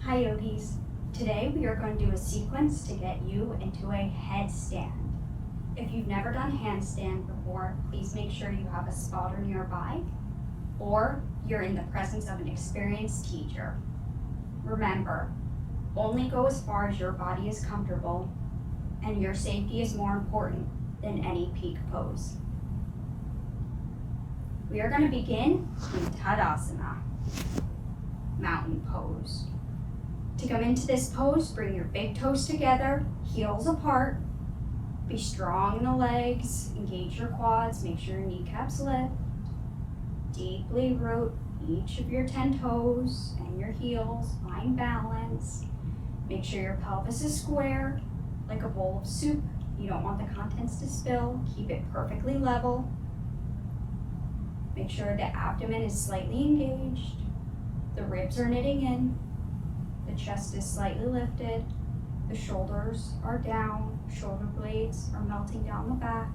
Hi yogis. Today we are going to do a sequence to get you into a headstand. If you've never done handstand before, please make sure you have a spotter nearby or you're in the presence of an experienced teacher. Remember, only go as far as your body is comfortable and your safety is more important than any peak pose. We are going to begin in Tadasana, mountain pose. To come into this pose, bring your big toes together, heels apart. Be strong in the legs, engage your quads, make sure your kneecaps lift. Deeply root each of your 10 toes and your heels, find balance. Make sure your pelvis is square, like a bowl of soup. You don't want the contents to spill, keep it perfectly level. Make sure the abdomen is slightly engaged, the ribs are knitting in. The chest is slightly lifted, the shoulders are down, shoulder blades are melting down the back,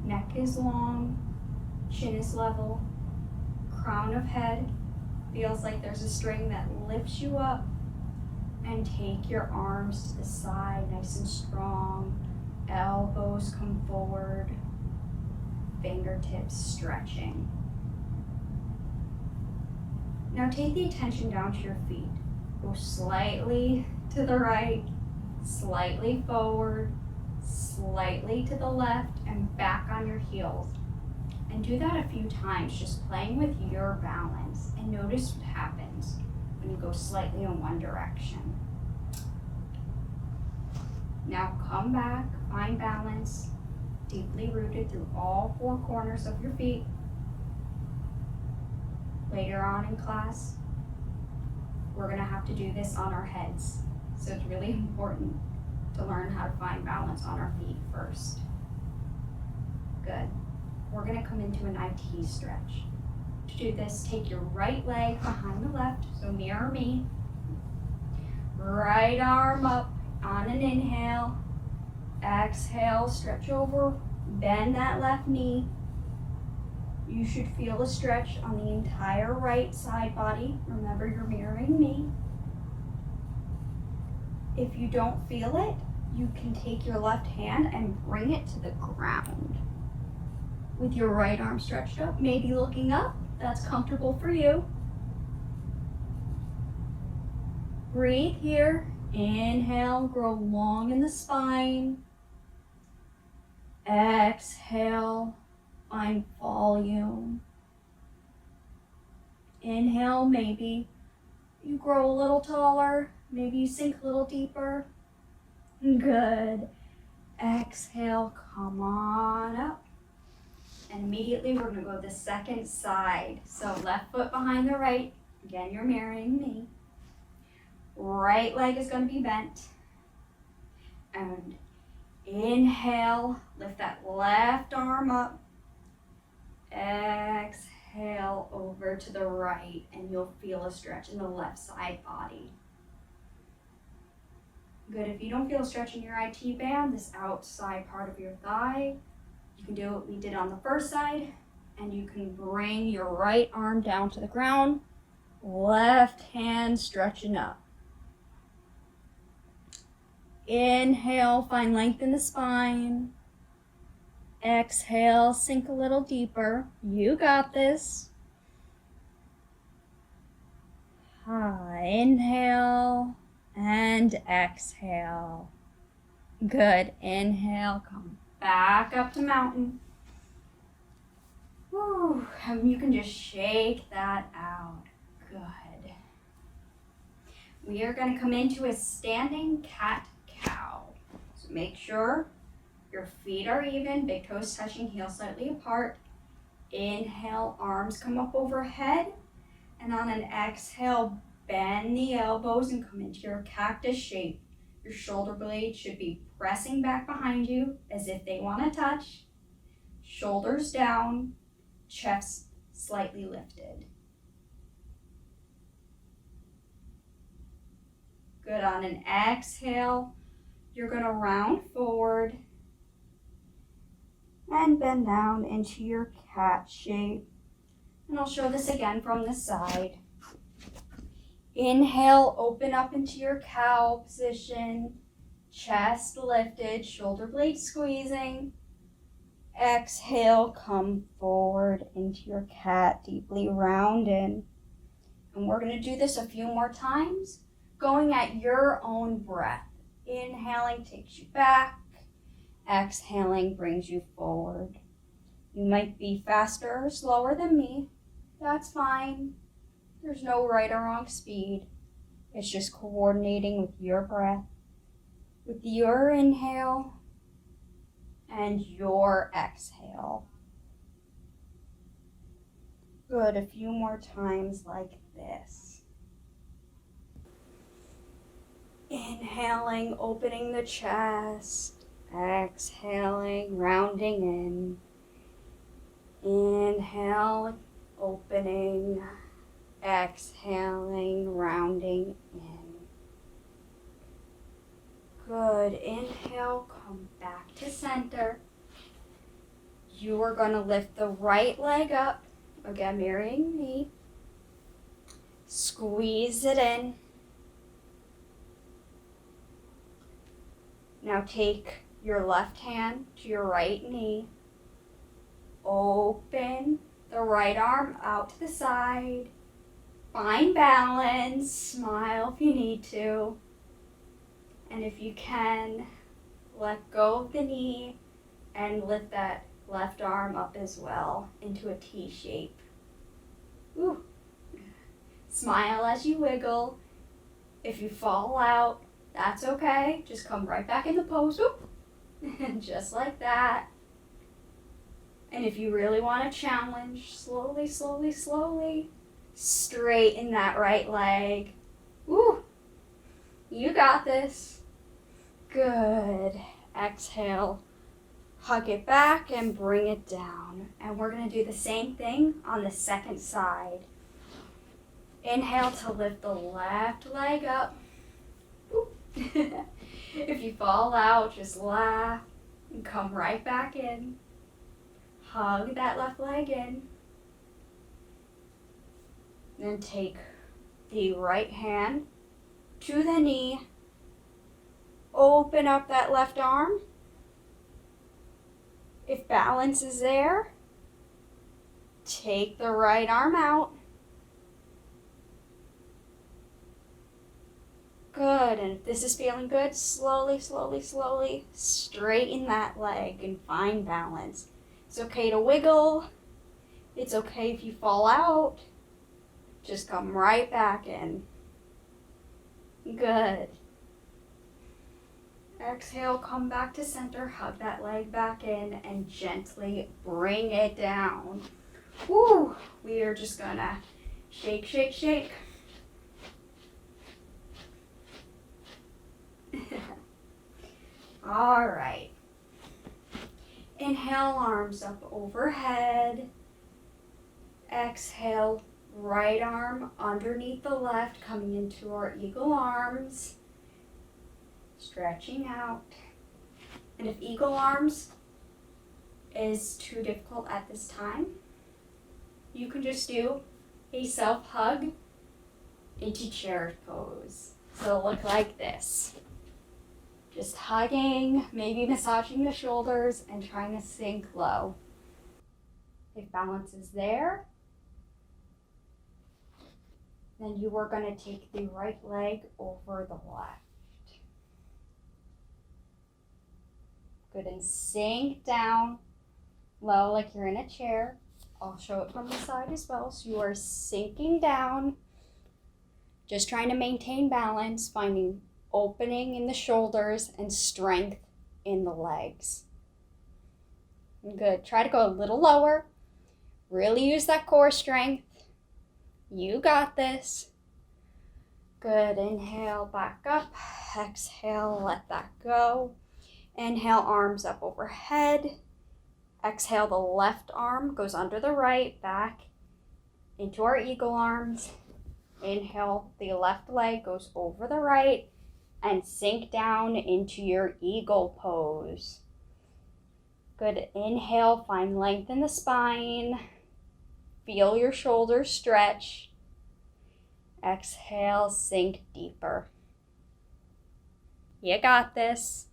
neck is long, chin is level, crown of head feels like there's a string that lifts you up, and take your arms to the side nice and strong, elbows come forward, fingertips stretching. Now take the attention down to your feet. Go slightly to the right, slightly forward, slightly to the left, and back on your heels. And do that a few times, just playing with your balance, and notice what happens when you go slightly in one direction. Now come back, find balance, deeply rooted through all 4 corners of your feet. Later on in class, we're going to have to do this on our heads. So it's really important to learn how to find balance on our feet first. Good. We're going to come into an IT stretch. To do this, take your right leg behind the left, so mirror me. Right arm up on an inhale. Exhale, stretch over, bend that left knee. You should feel a stretch on the entire right side body. Remember, you're mirroring me. If you don't feel it, you can take your left hand and bring it to the ground. With your right arm stretched up, maybe looking up. That's comfortable for you. Breathe here. Inhale, grow long in the spine. Exhale. Find volume. Inhale, maybe you grow a little taller, maybe you sink a little deeper. Good. Exhale, come on up. And immediately we're going to go the second side. So left foot behind the right. Again, you're mirroring me. Right leg is going to be bent. And inhale, lift that left arm up. Exhale over to the right, and you'll feel a stretch in the left side body. Good. If you don't feel a stretch in your IT band, this outside part of your thigh, you can do what we did on the first side, and you can bring your right arm down to the ground, left hand stretching up. Inhale, find length in the spine. Exhale, sink a little deeper. You got this. Inhale and exhale. Good. Inhale, come back up to mountain. Woo. And you can just shake that out. Good. We are going to come into a standing cat-cow. So make sure your feet are even, big toes touching, heels slightly apart. Inhale, arms come up overhead. And on an exhale, bend the elbows and come into your cactus shape. Your shoulder blades should be pressing back behind you as if they want to touch. Shoulders down, chest slightly lifted. Good. On an exhale, you're going to round forward and bend down into your cat shape. And I'll show this again from the side. Inhale, open up into your cow position. Chest lifted, shoulder blades squeezing. Exhale, come forward into your cat, deeply rounded. And we're going to do this a few more times, going at your own breath. Inhaling takes you back. Exhaling brings you forward. You might be faster or slower than me. That's fine. There's no right or wrong speed. It's just coordinating with your breath, with your inhale and your exhale. Good, a few more times like this. Inhaling, opening the chest. Exhaling, rounding in. Inhale, opening. Exhaling, rounding in. Good. Inhale, come back to center. You are going to lift the right leg up. Again, mirroring me. Squeeze it in. Now take your left hand to your right knee. Open the right arm out to the side. Find balance. Smile if you need to. And if you can, let go of the knee and lift that left arm up as well into a T shape. Ooh. Smile as you wiggle. If you fall out, that's okay. Just come right back in the pose. Just like that. And if you really want to challenge, slowly, slowly, slowly, straighten that right leg. Ooh. You got this. Good. Exhale. Hug it back and bring it down. And we're going to do the same thing on the second side. Inhale to lift the left leg up. If you fall out, just laugh and come right back in. Hug that left leg in. Then take the right hand to the knee. Open up that left arm. If balance is there, take the right arm out. Good, and if this is feeling good, slowly, slowly, slowly straighten that leg and find balance. It's okay to wiggle. It's okay if you fall out. Just come right back in. Good. Exhale, come back to center, hug that leg back in, and gently bring it down. Woo! We are just gonna shake, shake, shake. All right. Inhale, arms up overhead. Exhale, right arm underneath the left, coming into our eagle arms. Stretching out. And if eagle arms is too difficult at this time, you can just do a self-hug into chair pose. So it'll look like this. Just hugging, maybe massaging the shoulders and trying to sink low. If balance is there, then you are going to take the right leg over the left. Good, and sink down low like you're in a chair. I'll show it from the side as well. So you are sinking down, just trying to maintain balance, finding opening in the shoulders and strength in the legs. Good. Try to go a little lower. Really use that core strength. You got this. Good. Inhale, back up. Exhale, let that go. Inhale, arms up overhead. Exhale, the left arm goes under the right, back into our eagle arms. Inhale, the left leg goes over the right and sink down into your eagle pose. Good. Inhale, find length in the spine. Feel your shoulders stretch. Exhale, sink deeper. You got this.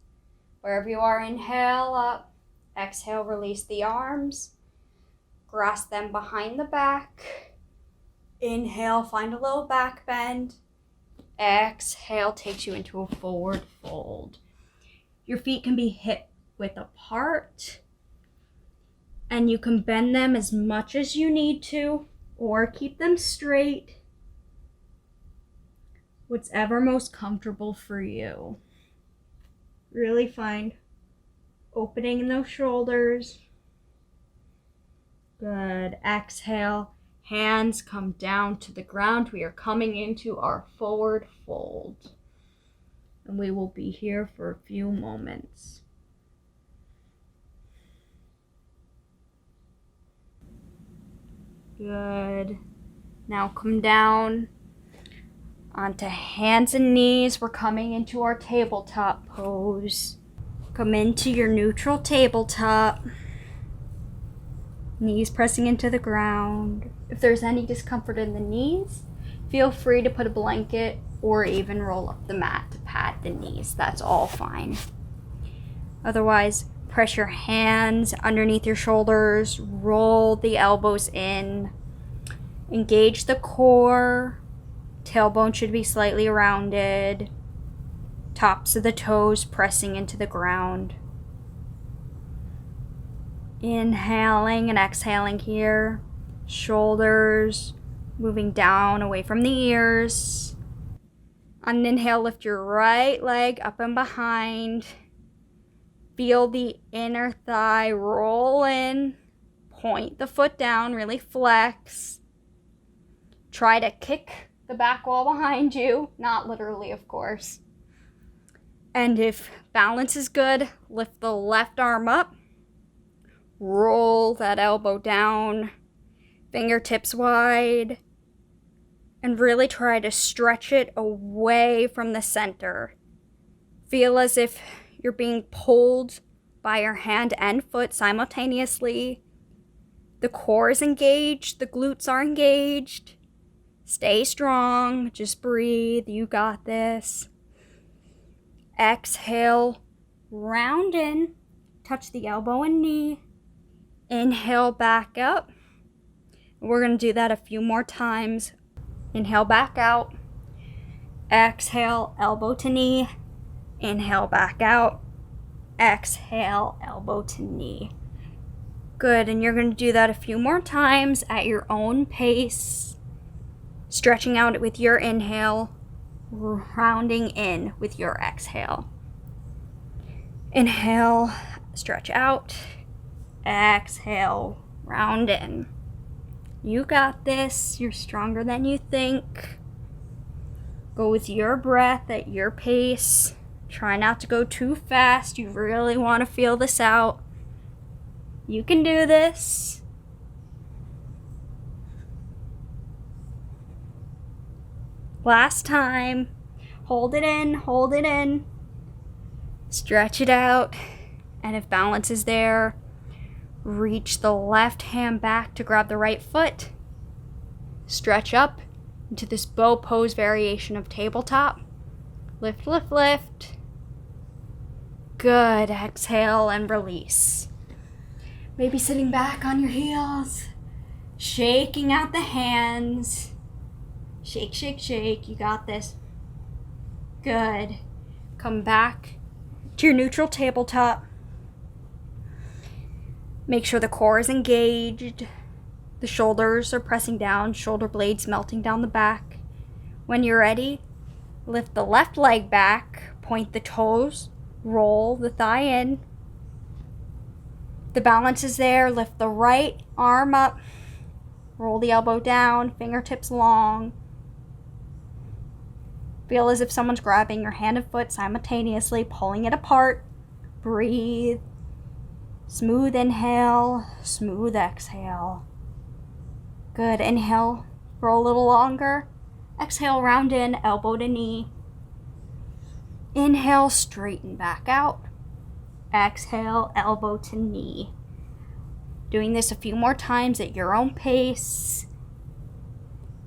Wherever you are, inhale up. Exhale, release the arms. Grasp them behind the back. Inhale, find a little back bend. Exhale takes you into a forward fold. Your feet can be hip width apart, and you can bend them as much as you need to, or keep them straight. Whatever most comfortable for you. Really find opening in those shoulders. Good. Exhale. Hands come down to the ground. We are coming into our forward fold. And we will be here for a few moments. Good. Now come down onto hands and knees. We're coming into our tabletop pose. Come into your neutral tabletop. Knees pressing into the ground. If there's any discomfort in the knees, feel free to put a blanket or even roll up the mat to pad the knees. That's all fine. Otherwise, press your hands underneath your shoulders, roll the elbows in, engage the core. Tailbone should be slightly rounded. Tops of the toes pressing into the ground. Inhaling and exhaling here. Shoulders moving down away from the ears. On an inhale, lift your right leg up and behind. Feel the inner thigh roll in. Point the foot down, really flex. Try to kick the back wall behind you, not literally, of course. And if balance is good, lift the left arm up. Roll that elbow down, fingertips wide, and really try to stretch it away from the center. Feel as if you're being pulled by your hand and foot simultaneously. The core is engaged, the glutes are engaged. Stay strong, just breathe, you got this. Exhale, round in, touch the elbow and knee. Inhale back up. We're going to do that a few more times. Inhale back out. Exhale, elbow to knee. Inhale back out. Exhale, elbow to knee. Good, and you're going to do that a few more times at your own pace. Stretching out with your inhale, rounding in with your exhale. Inhale, stretch out. Exhale, round in. You got this. You're stronger than you think. Go with your breath at your pace. Try not to go too fast. You really want to feel this out. You can do this. Last time. Hold it in, hold it in. Stretch it out. And if balance is there, reach the left hand back to grab the right foot. Stretch up into this bow pose variation of tabletop. Lift, lift, lift. Good. Exhale and release. Maybe sitting back on your heels. Shaking out the hands. Shake, shake, shake. You got this. Good. Come back to your neutral tabletop. Make sure the core is engaged. The shoulders are pressing down, shoulder blades melting down the back. When you're ready, lift the left leg back, point the toes, roll the thigh in. The balance is there. Lift the right arm up, roll the elbow down, fingertips long. Feel as if someone's grabbing your hand and foot simultaneously, pulling it apart. Breathe. Smooth inhale, smooth exhale. Good. Inhale, roll a little longer. Exhale, round in, elbow to knee. Inhale, straighten back out. Exhale, elbow to knee. Doing this a few more times at your own pace.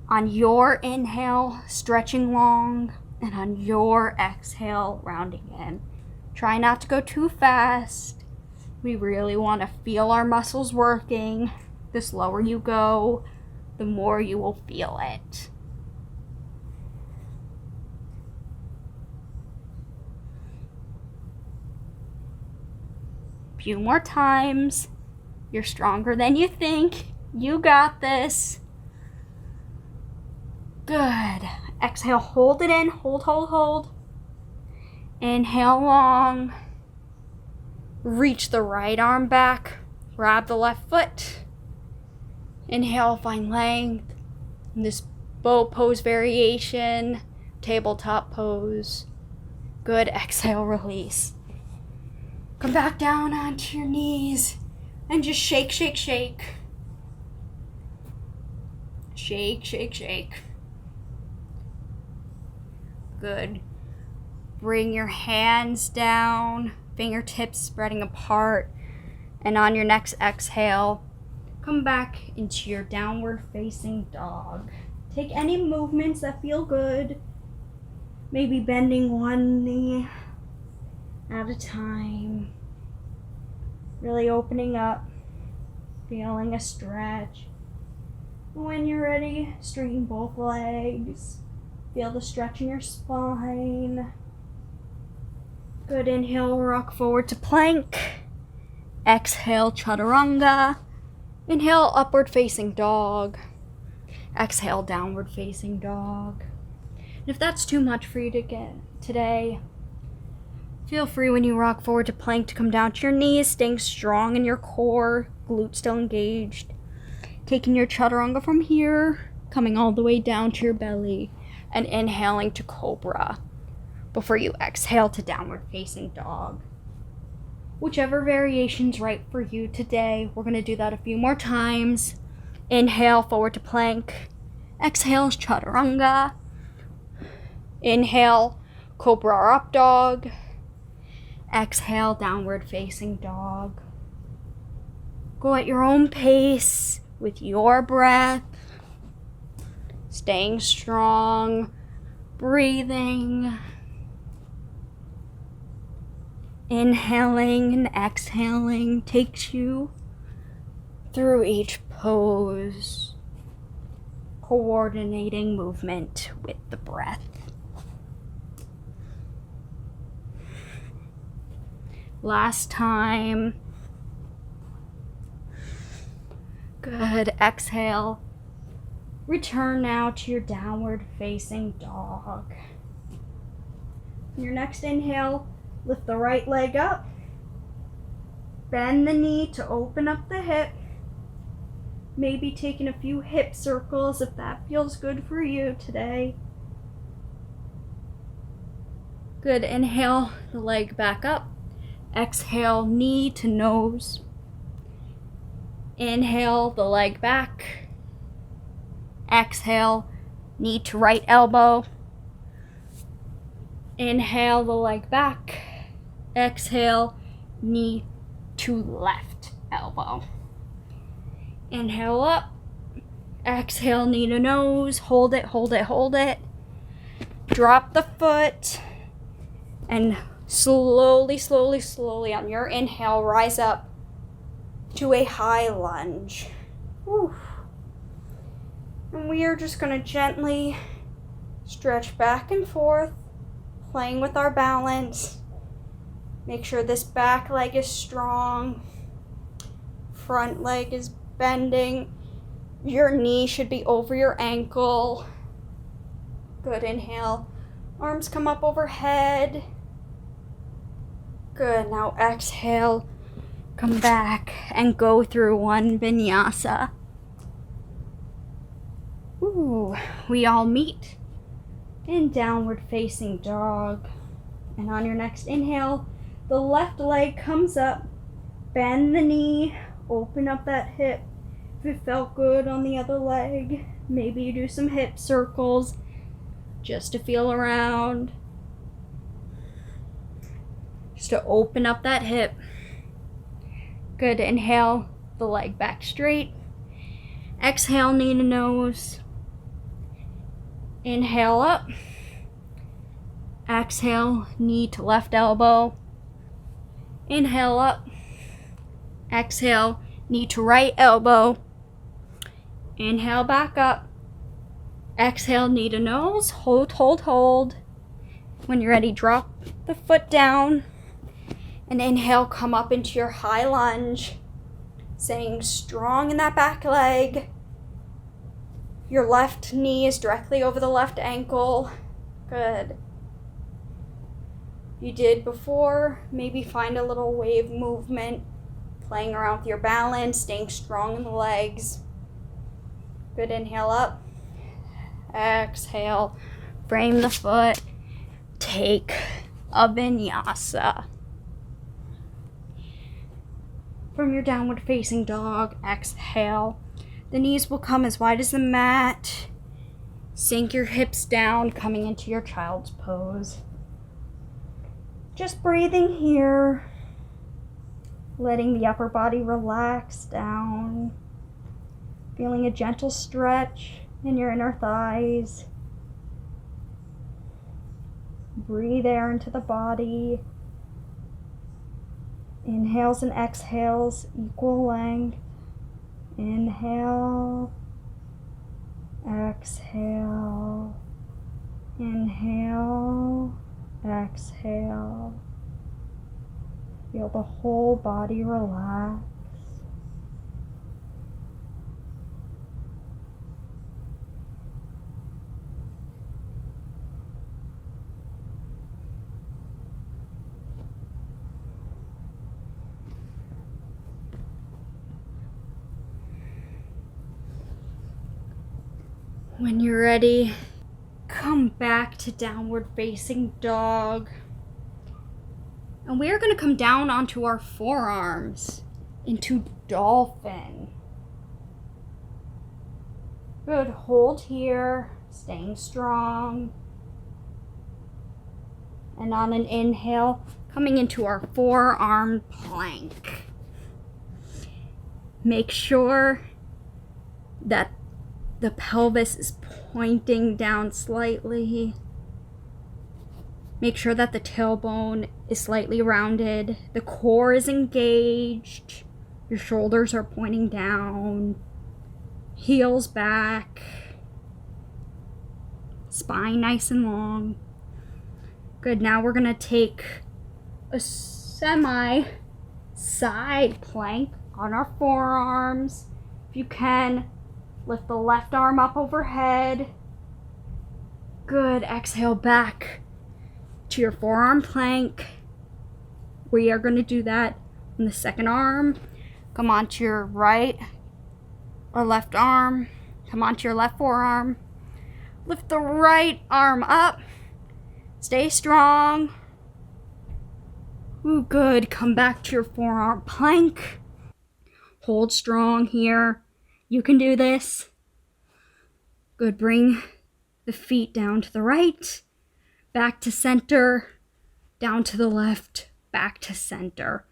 On your inhale, stretching long, and on your exhale, rounding in. Try not to go too fast. We really want to feel our muscles working. The slower you go, the more you will feel it. A few more times. You're stronger than you think. You got this. Good. Exhale, hold it in. Hold, hold, hold. Inhale long. Reach the right arm back. Grab the left foot. Inhale, find length. In this bow pose variation, tabletop pose. Good. Exhale, release. Come back down onto your knees and just shake, shake, shake. Shake, shake, shake. Good. Bring your hands down, fingertips spreading apart, and on your next exhale, come back into your downward facing dog. Take any movements that feel good, maybe bending one knee at a time, really opening up, feeling a stretch. When you're ready, straighten both legs. Feel the stretch in your spine. Good. Inhale, rock forward to plank. Exhale, chaturanga. Inhale, upward facing dog. Exhale, downward facing dog. And if that's too much for you to get today, feel free when you rock forward to plank to come down to your knees, staying strong in your core, glutes still engaged. Taking your chaturanga from here, coming all the way down to your belly, and inhaling to cobra before you exhale to downward facing dog. Whichever variation's right for you today, we're going to do that a few more times. Inhale, forward to plank. Exhale, chaturanga. Inhale, cobra or up dog. Exhale, downward facing dog. Go at your own pace with your breath. Staying strong, breathing, inhaling and exhaling takes you through each pose, coordinating movement with the breath. Last time. Good. Exhale. Return now to your downward facing dog. Your next inhale, lift the right leg up. Bend the knee to open up the hip. Maybe taking a few hip circles if that feels good for you today. Good. Inhale the leg back up. Exhale, knee to nose. Inhale the leg back. Exhale, knee to right elbow. Inhale the leg back. Exhale, knee to left elbow. Inhale up. Exhale, knee to nose. Hold it, hold it, hold it. Drop the foot. And slowly, slowly, slowly on your inhale, rise up to a high lunge. Whew. And we are just going to gently stretch back and forth, playing with our balance. Make sure this back leg is strong. Front leg is bending. Your knee should be over your ankle. Good. Inhale. Arms come up overhead. Good. Now exhale. Come back and go through one vinyasa. Ooh, we all meet in downward facing dog. And on your next inhale, the left leg comes up. Bend the knee, open up that hip. If it felt good on the other leg, maybe you do some hip circles just to feel around. Just to open up that hip. Good. Inhale the leg back straight. Exhale, knee to nose. Inhale up. Exhale, knee to left elbow. Inhale up. Exhale, knee to right elbow. Inhale back up. Exhale, knee to nose. Hold, hold, hold. When you're ready, drop the foot down. And inhale, come up into your high lunge. Staying strong in that back leg. Your left knee is directly over the left ankle. Good. You did before, maybe find a little wave movement, playing around with your balance, staying strong in the legs. Good, inhale up. Exhale, frame the foot, take a vinyasa. From your downward facing dog, exhale. The knees will come as wide as the mat. Sink your hips down, coming into your child's pose. Just breathing here, letting the upper body relax down, feeling a gentle stretch in your inner thighs. Breathe air into the body. Inhales and exhales, equal length. Inhale, exhale, inhale, exhale. Feel the whole body relax. When you're ready, come back to downward facing dog. And we are going to come down onto our forearms into dolphin. Good, hold here, staying strong. And on an inhale, coming into our forearm plank. Make sure that the pelvis is pointing down slightly. Make sure that the tailbone is slightly rounded. The core is engaged. Your shoulders are pointing down. Heels back. Spine nice and long. Good, now we're gonna take a side plank on our forearms. If you can, lift the left arm up overhead. Good, exhale back to your forearm plank. We are going to do that on the second arm. Come onto your right or left arm. Come onto your left forearm. Lift the right arm up. Stay strong. Ooh, good. Come back to your forearm plank. Hold strong here. You can do this. Good, bring the feet down to the right, back to center, down to the left, back to center.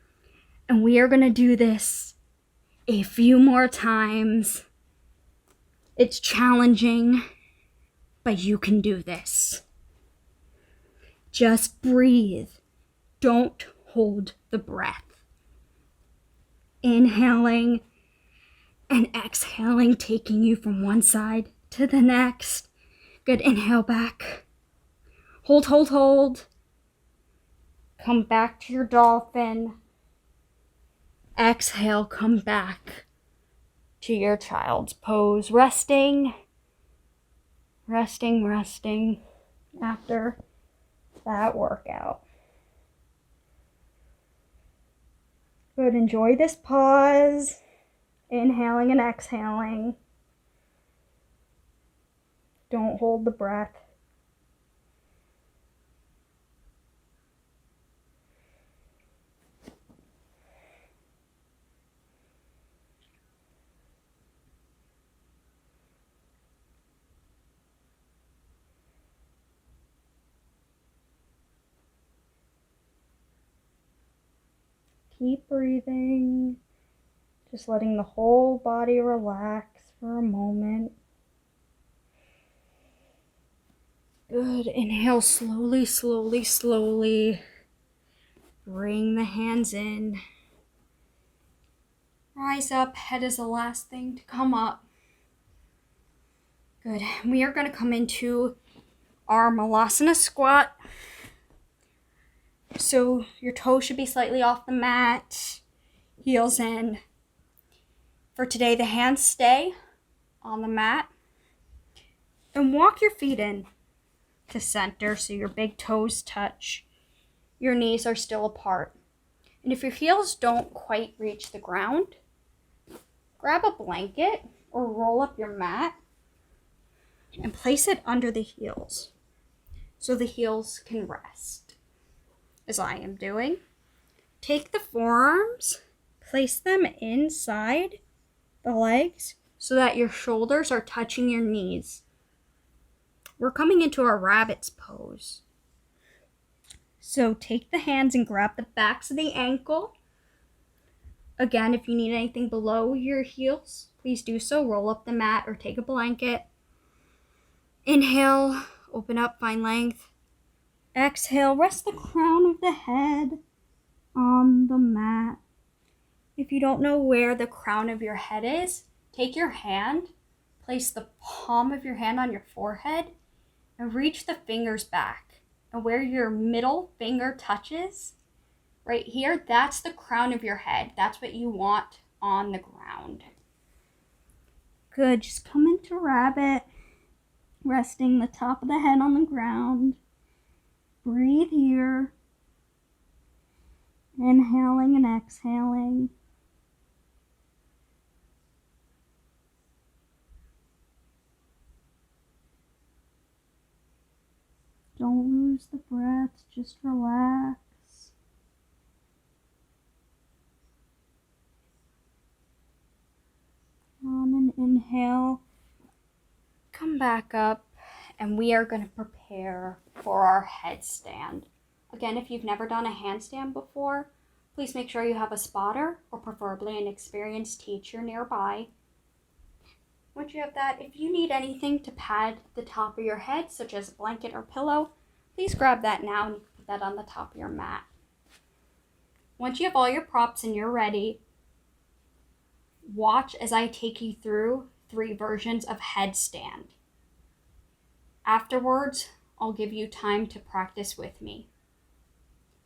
And we are gonna do this a few more times. It's challenging, but you can do this. Just breathe. Don't hold the breath. Inhaling and exhaling, taking you from one side to the next. Good, inhale back. Hold, hold, hold. Come back to your dolphin. Exhale, come back to your child's pose. Resting, resting, resting after that workout. Good, enjoy this pause. Inhaling and exhaling. Don't hold the breath. Keep breathing. Just letting the whole body relax for a moment. Good. Inhale slowly, slowly, slowly. Bring the hands in. Rise up. Head is the last thing to come up. Good. We are going to come into our malasana squat. So your toes should be slightly off the mat. Heels in. For today, the hands stay on the mat. And walk your feet in to center so your big toes touch. Your knees are still apart. And if your heels don't quite reach the ground, grab a blanket or roll up your mat and place it under the heels so the heels can rest, as I am doing. Take the forearms, place them inside the legs so that your shoulders are touching your knees. We're coming into our rabbit's pose. So take the hands and grab the backs of the ankle. Again, if you need anything below your heels, please do so. Roll up the mat or take a blanket. Inhale, open up, find length. Exhale, rest the crown of the head on the mat. If you don't know where the crown of your head is, take your hand, place the palm of your hand on your forehead, and reach the fingers back. And where your middle finger touches, right here, that's the crown of your head. That's what you want on the ground. Good. Just come into rabbit, resting the top of the head on the ground. Breathe here. Inhaling and exhaling. Don't lose the breath, just relax. On an inhale, come back up, and we are going to prepare for our headstand. Again, if you've never done a handstand before, please make sure you have a spotter or preferably an experienced teacher nearby. Once you have that, if you need anything to pad the top of your head, such as a blanket or pillow, please grab that now and put that on the top of your mat. Once you have all your props and you're ready, watch as I take you through 3 versions of headstand. Afterwards, I'll give you time to practice with me.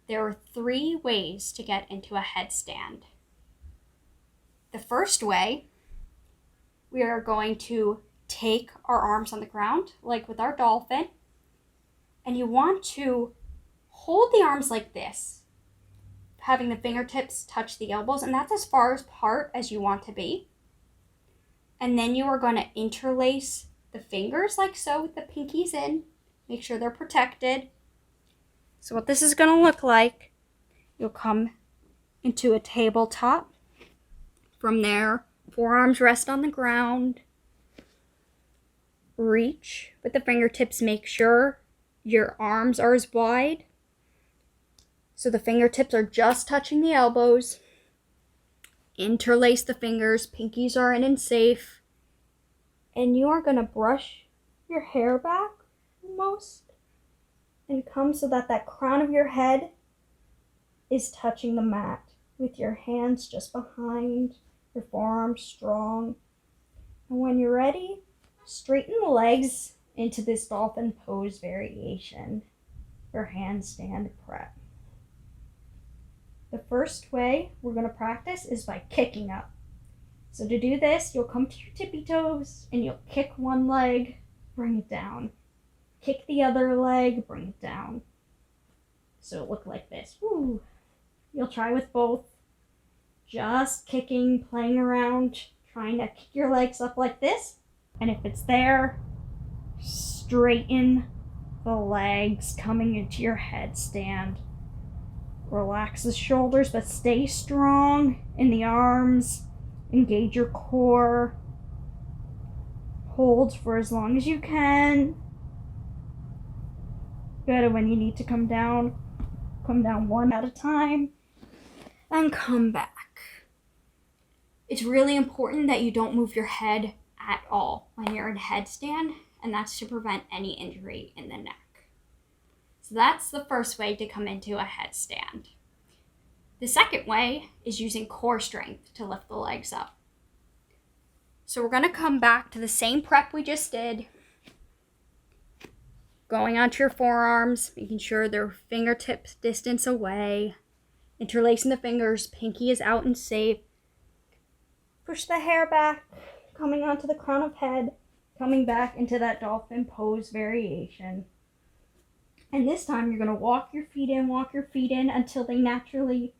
There are 3 ways to get into a headstand. The first way, we are going to take our arms on the ground, like with our dolphin, and you want to hold the arms like this, having the fingertips touch the elbows, and that's as far apart as you want to be. And then you are going to interlace the fingers like so with the pinkies in. Make sure they're protected. So what this is going to look like, you'll come into a tabletop. From there, forearms rest on the ground. Reach with the fingertips. Make sure your arms are as wide so the fingertips are just touching the elbows. Interlace the fingers. Pinkies are in and safe. And you are going to brush your hair back almost and come so that that crown of your head is touching the mat with your hands just behind, your forearms strong. And when you're ready, straighten the legs into this dolphin pose variation for handstand prep. The first way we're going to practice is by kicking up. So to do this, you'll come to your tippy toes and you'll kick one leg, bring it down. Kick the other leg, bring it down. So it'll look like this. Woo. You'll try with both. Just kicking, playing around, trying to kick your legs up like this. And if it's there, straighten the legs coming into your headstand. Relax the shoulders, but stay strong in the arms. Engage your core. Hold for as long as you can. Good, and when you need to come down one at a time. And come back. It's really important that you don't move your head at all when you're in headstand. and that's to prevent any injury in the neck. So that's the first way to come into a headstand. The second way is using core strength to lift the legs up. So we're going to come back to the same prep we just did. Going onto your forearms, making sure they're fingertips distance away. Interlacing the fingers, pinky is out and safe. Push the hair back, coming onto the crown of head, coming back into that dolphin pose variation. And this time you're going to walk your feet in until they naturally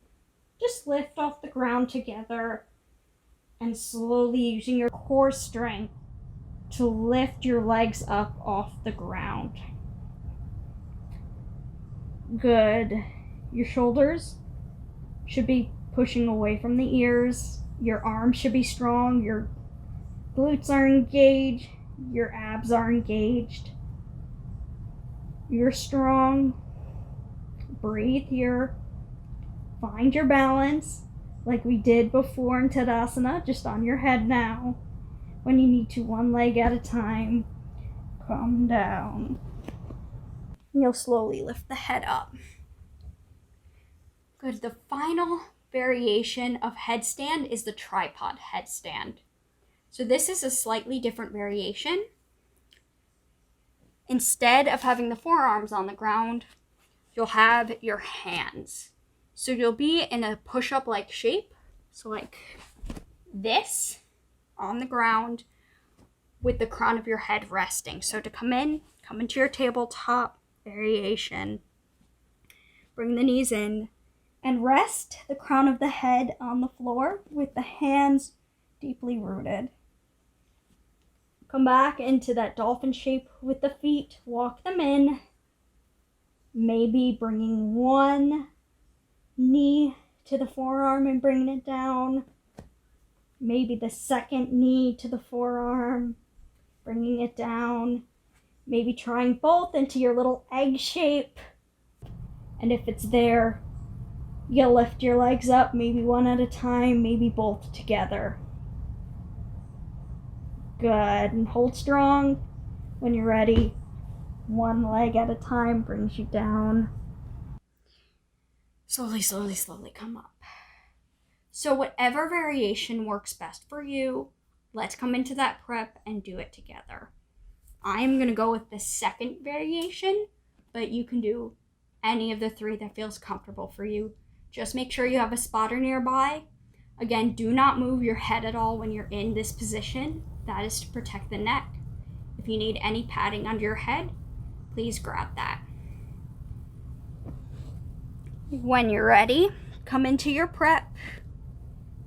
just lift off the ground together, and slowly using your core strength to lift your legs up off the ground. Good. Your shoulders should be pushing away from the ears. Your arms should be strong. Your glutes are engaged. Your abs are engaged. You're strong. Breathe here. Find your balance like we did before in Tadasana, just on your head now. When you need to, one leg at a time. Come down. You'll slowly lift the head up. Good. The final variation of headstand is the tripod headstand. So this is a slightly different variation. Instead of having the forearms on the ground, you'll have your hands. So you'll be in a push-up like shape. So like this on the ground with the crown of your head resting. So to come into your tabletop variation. Bring the knees in and rest the crown of the head on the floor with the hands deeply rooted. Come back into that dolphin shape with the feet. Walk them in. Maybe bringing one knee to the forearm and bringing it down. Maybe the second knee to the forearm, bringing it down. Maybe trying both into your little egg shape. And if it's there, you'll lift your legs up, maybe one at a time, maybe both together. Good. And hold strong. When you're ready, one leg at a time brings you down. Slowly, slowly, slowly come up. So whatever variation works best for you, let's come into that prep and do it together. I'm going to go with the second variation, but you can do any of the three that feels comfortable for you. Just make sure you have a spotter nearby. Again, do not move your head at all when you're in this position. That is to protect the neck. If you need any padding under your head, please grab that. When you're ready, come into your prep.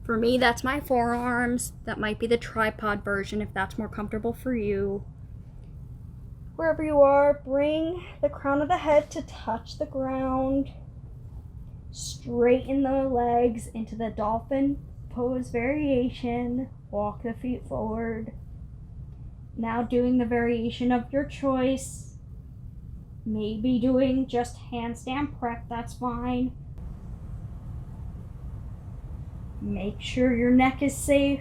For me, that's my forearms. That might be the tripod version if that's more comfortable for you. Wherever you are, bring the crown of the head to touch the ground. Straighten the legs into the dolphin pose variation. Walk the feet forward. Now doing the variation of your choice. Maybe doing just handstand prep, that's fine. Make sure your neck is safe.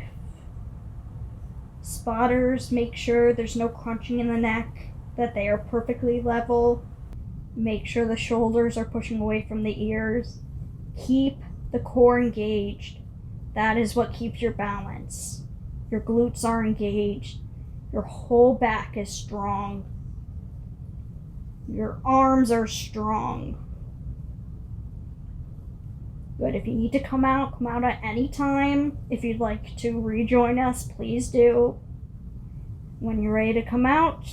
Spotters, make sure there's no crunching in the neck, that they are perfectly level. Make sure the shoulders are pushing away from the ears. Keep the core engaged. That is what keeps your balance. Your glutes are engaged. Your whole back is strong. Your arms are strong. Good. If you need to come out at any time. If you'd like to rejoin us, please do. When you're ready to come out,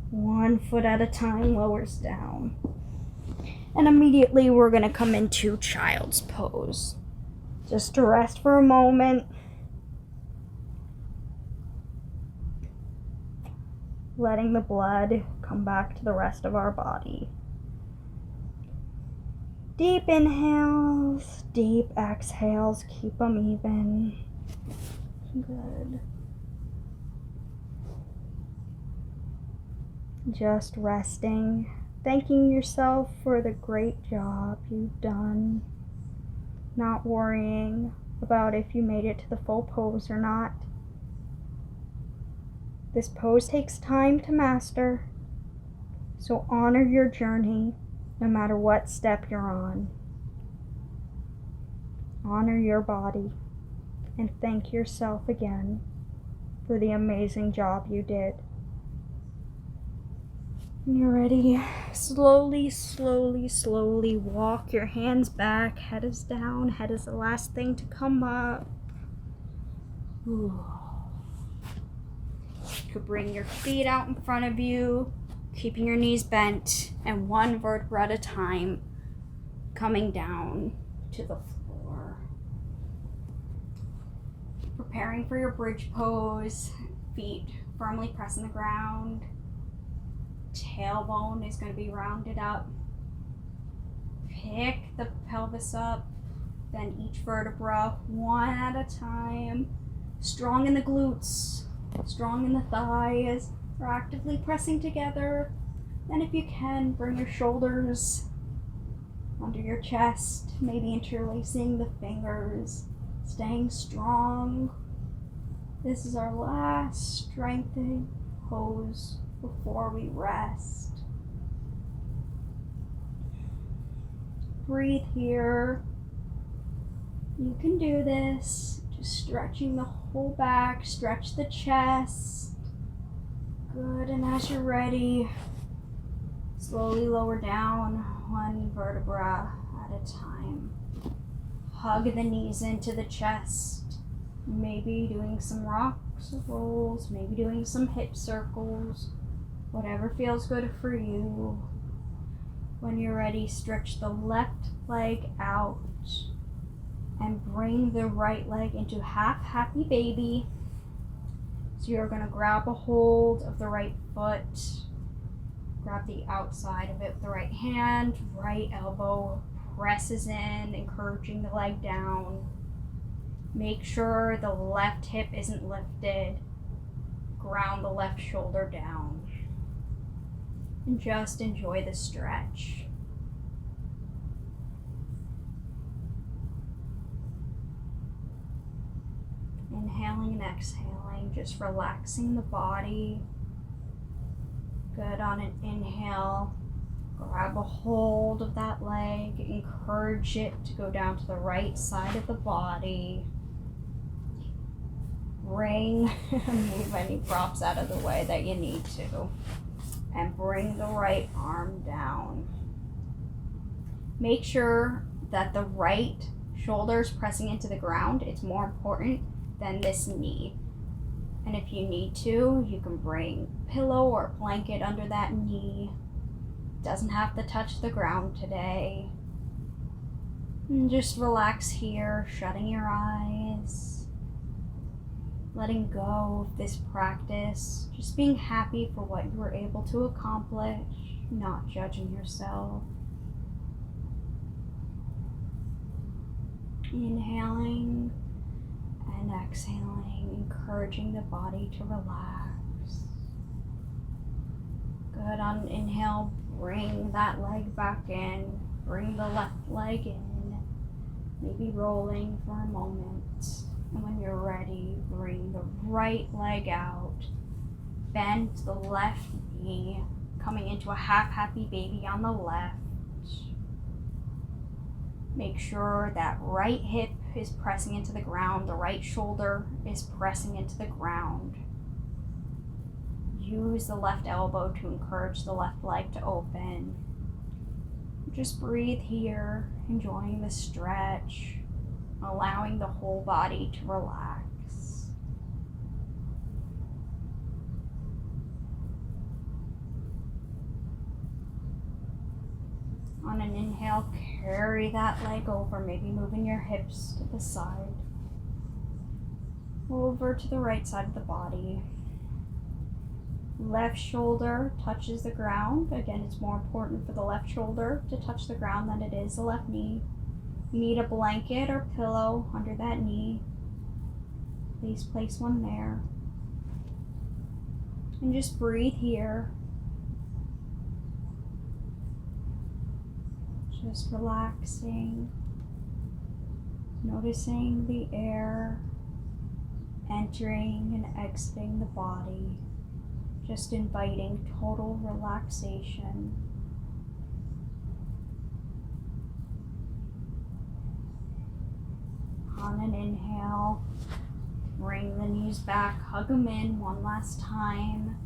one foot at a time lowers down. And immediately we're going to come into child's pose. Just to rest for a moment. Letting the blood come back to the rest of our body. Deep inhales, deep exhales, keep them even. Good. Just resting, thanking yourself for the great job you've done. Not worrying about if you made it to the full pose or not. This pose takes time to master, so honor your journey no matter what step you're on. Honor your body and thank yourself again for the amazing job you did. When you're ready, slowly walk your hands back. Head is down. Head is the last thing to come up. Ooh. You could bring your feet out in front of you, keeping your knees bent, and one vertebra at a time, coming down to the floor. Preparing for your bridge pose, feet firmly pressing the ground. Tailbone is going to be rounded up. Pick the pelvis up, then each vertebra one at a time. Strong in the glutes, strong in the thighs. We're actively pressing together. Then if you can, bring your shoulders under your chest, maybe interlacing the fingers, staying strong. This is our last strengthening pose before we rest. Breathe here. You can do this. Just stretching the whole back, stretch the chest. Good, and as you're ready, slowly lower down one vertebra at a time. Hug the knees into the chest. Maybe doing some rocks rolls, maybe doing some hip circles. Whatever feels good for you. When you're ready, stretch the left leg out and bring the right leg into half happy baby. So you're going to grab a hold of the right foot, grab the outside of it with the right hand, right elbow presses in, encouraging the leg down. Make sure the left hip isn't lifted. Ground the left shoulder down. And just enjoy the stretch. Inhaling and exhaling, just relaxing the body. Good. On an inhale, grab a hold of that leg, encourage it to go down to the right side of the body. Move any props out of the way that you need to. And bring the right arm down. Make sure that the right shoulder is pressing into the ground. It's more important than this knee. And if you need to, you can bring a pillow or a blanket under that knee. Doesn't have to touch the ground today. And just relax here, shutting your eyes. Letting go of this practice, just being happy for what you were able to accomplish, not judging yourself. Inhaling and exhaling, encouraging the body to relax. Good. On an inhale, bring that leg back in, bring the left leg in, maybe rolling for a moment. And when you're ready, bring the right leg out. Bend the left knee, coming into a half happy baby on the left. Make sure that right hip is pressing into the ground. The right shoulder is pressing into the ground. Use the left elbow to encourage the left leg to open. Just breathe here, enjoying the stretch. Allowing the whole body to relax. On an inhale, carry that leg over, maybe moving your hips to the side. Over to the right side of the body. Left shoulder touches the ground. Again, it's more important for the left shoulder to touch the ground than it is the left knee. You need a blanket or pillow under that knee. Please place one there. And just breathe here. Just relaxing. Noticing the air entering and exiting the body. Just inviting total relaxation. On an inhale, bring the knees back, hug them in one last time,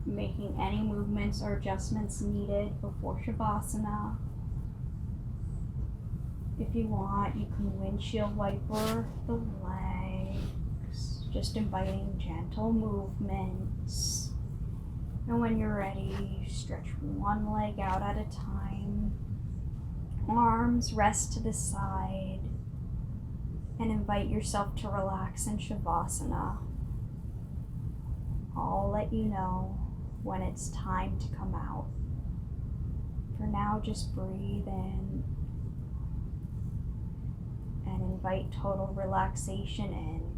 making any movements or adjustments needed before Shavasana. If you want, you can windshield wiper the legs, just inviting gentle movements. And when you're ready, stretch one leg out at a time. Arms rest to the side. And invite yourself to relax in Shavasana. I'll let you know when it's time to come out. For now, just breathe in and invite total relaxation in.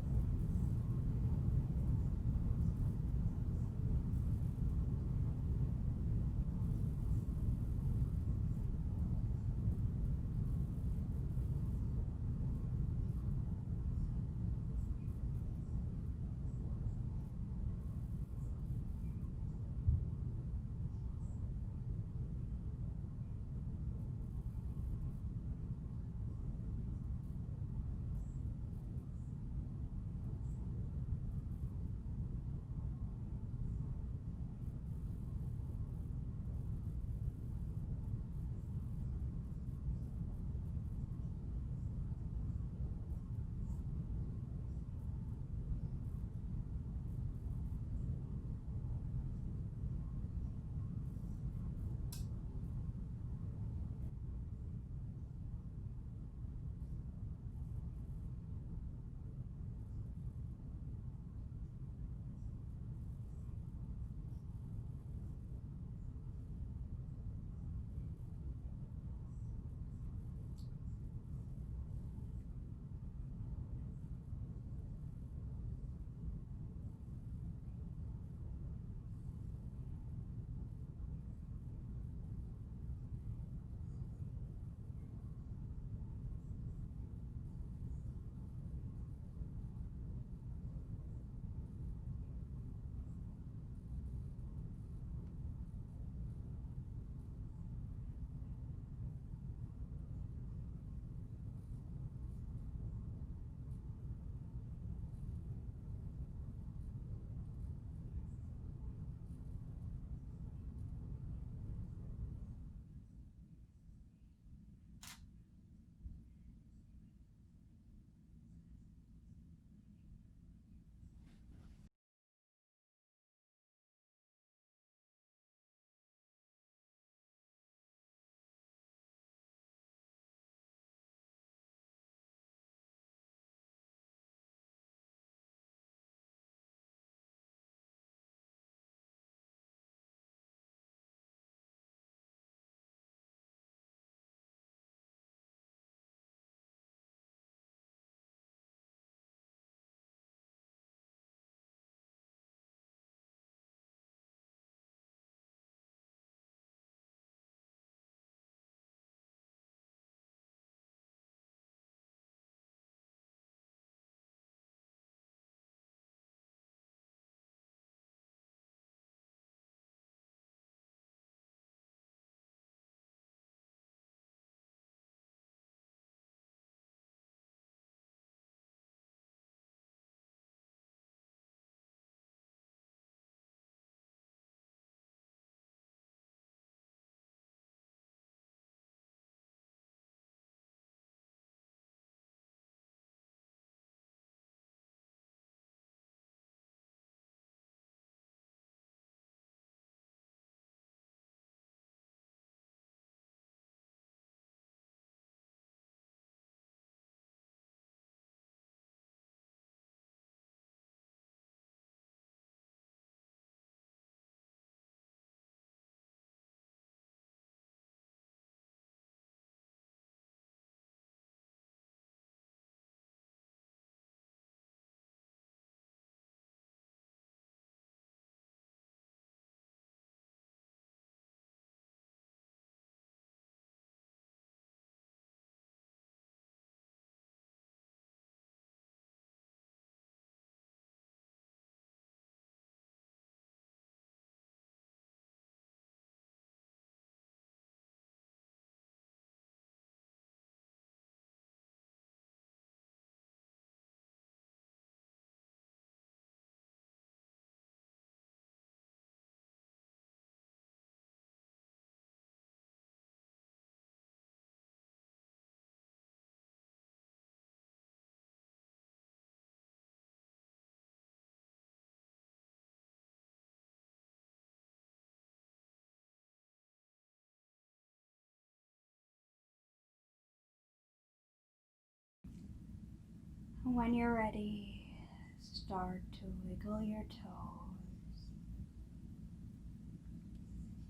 When you're ready, start to wiggle your toes.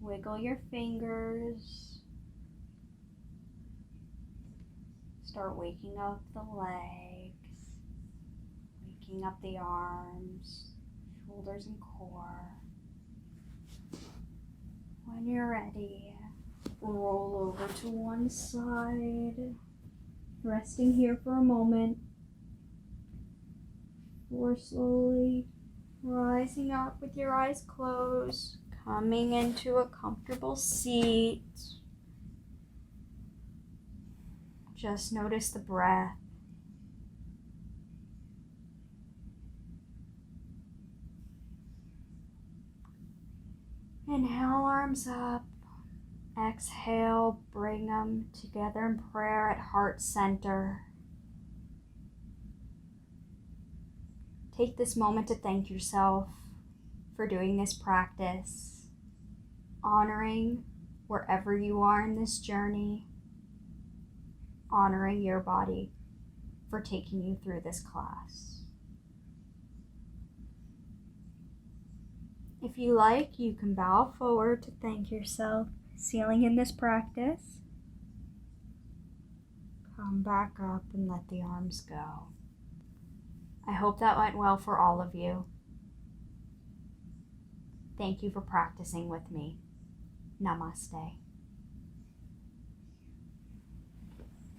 Wiggle your fingers. Start waking up the legs, waking up the arms, shoulders and core. When you're ready, roll over to one side, resting here for a moment, or slowly rising up with your eyes closed, coming into a comfortable seat. Just notice the breath. Inhale, arms up. Exhale, bring them together in prayer at heart center. Take this moment to thank yourself for doing this practice, honoring wherever you are in this journey, honoring your body for taking you through this class. If you like, you can bow forward to thank yourself, sealing in this practice. Come back up and let the arms go. I hope that went well for all of you. Thank you for practicing with me. Namaste.